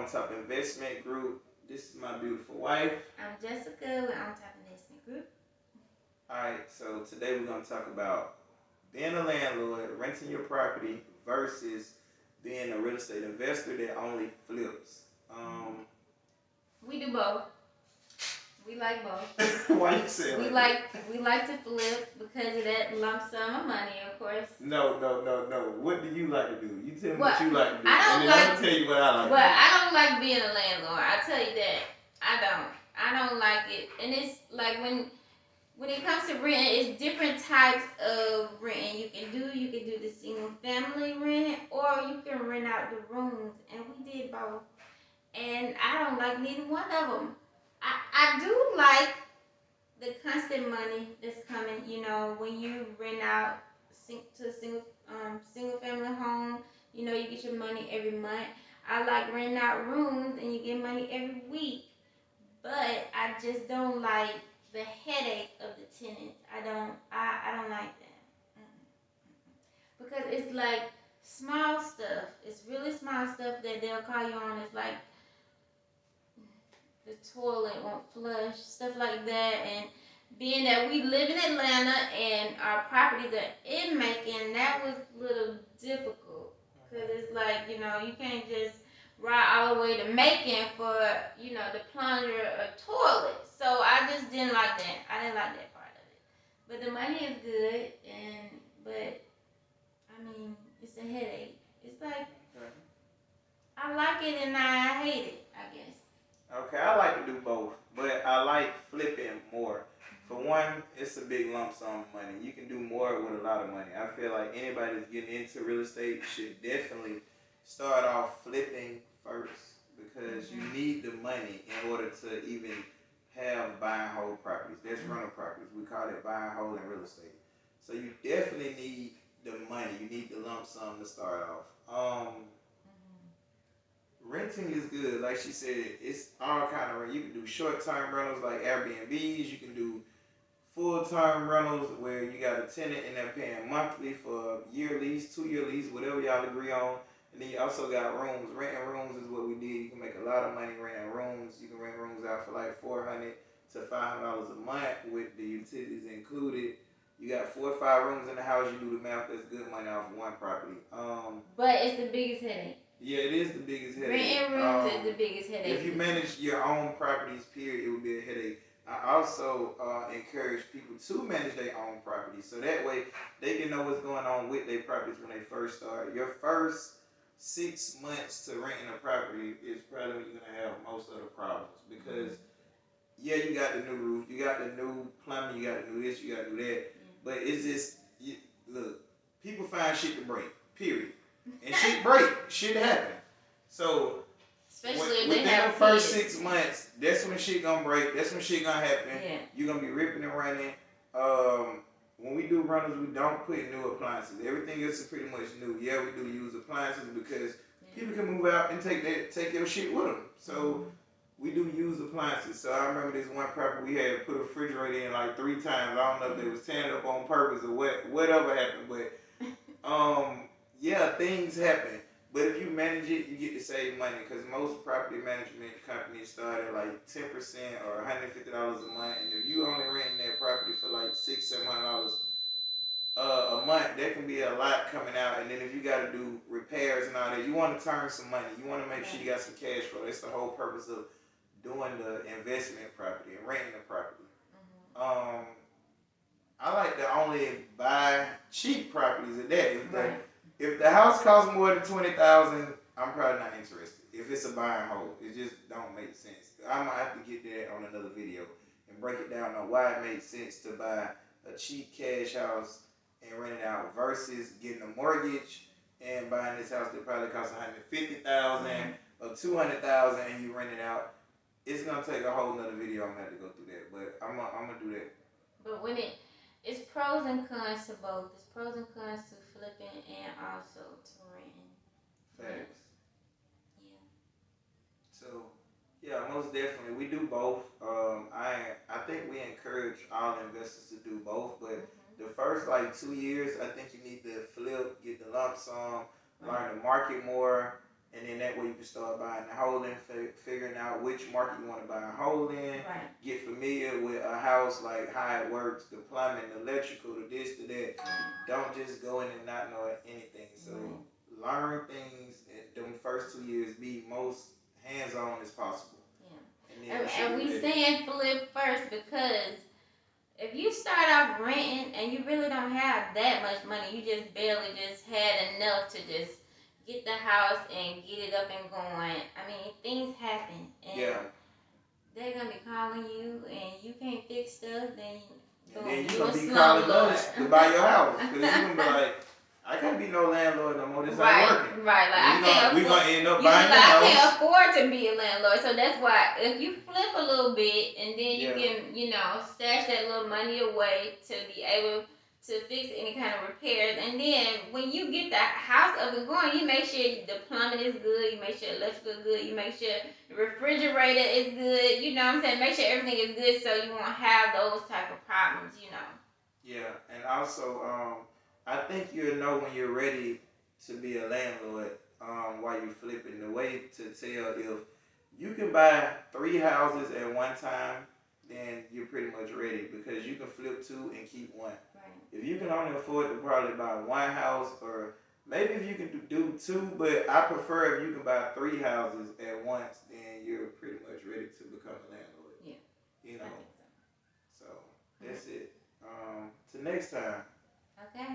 On Top Investment Group. This is my beautiful wife. I'm Jessica with On Top Investment Group. Alright, so today we're going to talk about being a landlord, renting your property versus being a real estate investor that only flips. We do both. We like both. Why you say we like to flip because of that lump sum of money, of course. No. What do you like to do? You tell me what you like to do. I don't and then like. I'm gonna tell you what I like. But I don't like being a landlord. I tell you that. I don't like it, and it's like when it comes to rent, it's different types of renting you can do. You can do the single family rent, or you can rent out the rooms, and we did both. And I don't like neither one of them. I do like the constant money that's coming. You know, when you rent out to a single family home, you know you get your money every month. I like renting out rooms and you get money every week. But I just don't like the headache of the tenants. I don't like that. Because it's like small stuff. It's really small stuff that they'll call you on. It's like the toilet won't flush, stuff like that. And being that we live in Atlanta and our properties are in Macon, that was a little difficult. Because it's like, you know, you can't just ride all the way to Macon for, you know, to plunger a toilet. So I just didn't like that. I didn't like that part of it. But the money is good, but I mean, it's a headache. It's like, I like it and I hate it, I guess. Okay, I like to do both, but I like flipping more. For one, it's a big lump sum of money. You can do more with a lot of money. I feel like anybody that's getting into real estate should definitely start off flipping first because you need the money in order to even have buy and hold properties. That's rental properties. We call it buy and hold in real estate. So you definitely need the money. You need the lump sum to start off. Renting is good. Like she said, it's all kind of rent. You can do short-term rentals like Airbnbs. You can do full-term rentals where you got a tenant and they're paying monthly for a year lease, 2-year lease, whatever y'all agree on. And then you also got rooms. Renting rooms is what we did. You can make a lot of money renting rooms. You can rent rooms out for like $400 to $500 a month with the utilities included. You got 4 or 5 rooms in the house. You do the math. That's good money off one property. But it's the biggest headache. Yeah, it is the biggest headache. Renting rooms is the biggest headache. If you manage your own properties, period, it would be a headache. I also encourage people to manage their own properties, so that way they can know what's going on with their properties when they first start. Your first 6 months to renting a property is probably when you're gonna have most of the problems because yeah, you got the new roof, you got the new plumbing, you got to do this, you got to do that, but it's just look, people find shit to break, period. And shit break, shit happen. So especially within the first 6 months, that's when shit gonna break. That's when shit gonna happen. Yeah. You're gonna be ripping and running. When we do rentals, we don't put new appliances. Everything else is pretty much new. Yeah, we do use appliances because people can move out and take your shit with them. So we do use appliances. So I remember this one property we had put a refrigerator in like 3 times. I don't know if they was tearing it up on purpose or whatever happened, but yeah, things happen. But if you manage it, you get to save money because most property management companies start at like 10% or $150 a month. And if you only renting that property for like $600-700 a month, that can be a lot coming out. And then if you got to do repairs and all that, you want to turn some money. You want to make sure you got some cash flow. That's the whole purpose of doing the investment property and renting the property. I like to only buy cheap properties at that. If the house costs more than $20,000, I'm probably not interested. If it's a buy and hold, it just don't make sense. I might have to get that on another video and break it down on why it makes sense to buy a cheap cash house and rent it out versus getting a mortgage and buying this house that probably costs $150,000 or $200,000 and you rent it out. It's gonna take a whole nother video. I'm gonna have to go through that, but I'm gonna do that. But when it's pros and cons to both. It's pros and cons to flipping and also to renting. Facts. Yeah. So, yeah, most definitely. We do both. I think we encourage all investors to do both, but the first like 2 years, I think you need to flip, get the lump sum, learn the market more, and then that way you can start buying the whole in, figuring out which market you want to buy a whole in. Right. Get familiar with a house, like how it works, the plumbing, the electrical, the this, the that. Don't just go in and not know anything. So learn things in them first 2 years. Be most hands-on as possible. Yeah. And we saying flip first because if you start off renting and you really don't have that much money, you just barely just had enough to just get the house and get it up and going. I mean, things happen, and they're gonna be calling you, and you can't fix stuff. Then you're gonna be calling us to buy your house because you're gonna be like, I can't be no landlord no more. This ain't working. Right, like we're gonna end up buying the house. I can't afford to be a landlord, so that's why if you flip a little bit and then you can, stash that little money away to be able to fix any kind of repairs, and then when you get the house up and going, you make sure the plumbing is good, you make sure electrical is good, you make sure the refrigerator is good. You know what I'm saying? Make sure everything is good so you won't have those type of problems. Yeah, and also I think you'll know when you're ready to be a landlord while you're flipping. The way to tell if you can buy 3 houses at one time, then you're pretty much ready because you can flip 2 and keep 1. Right. If you can only afford to probably buy 1 house, or maybe if you can do 2, but I prefer if you can buy 3 houses at once, then you're pretty much ready to become a landlord. Yeah. So that's it. Till next time. Okay.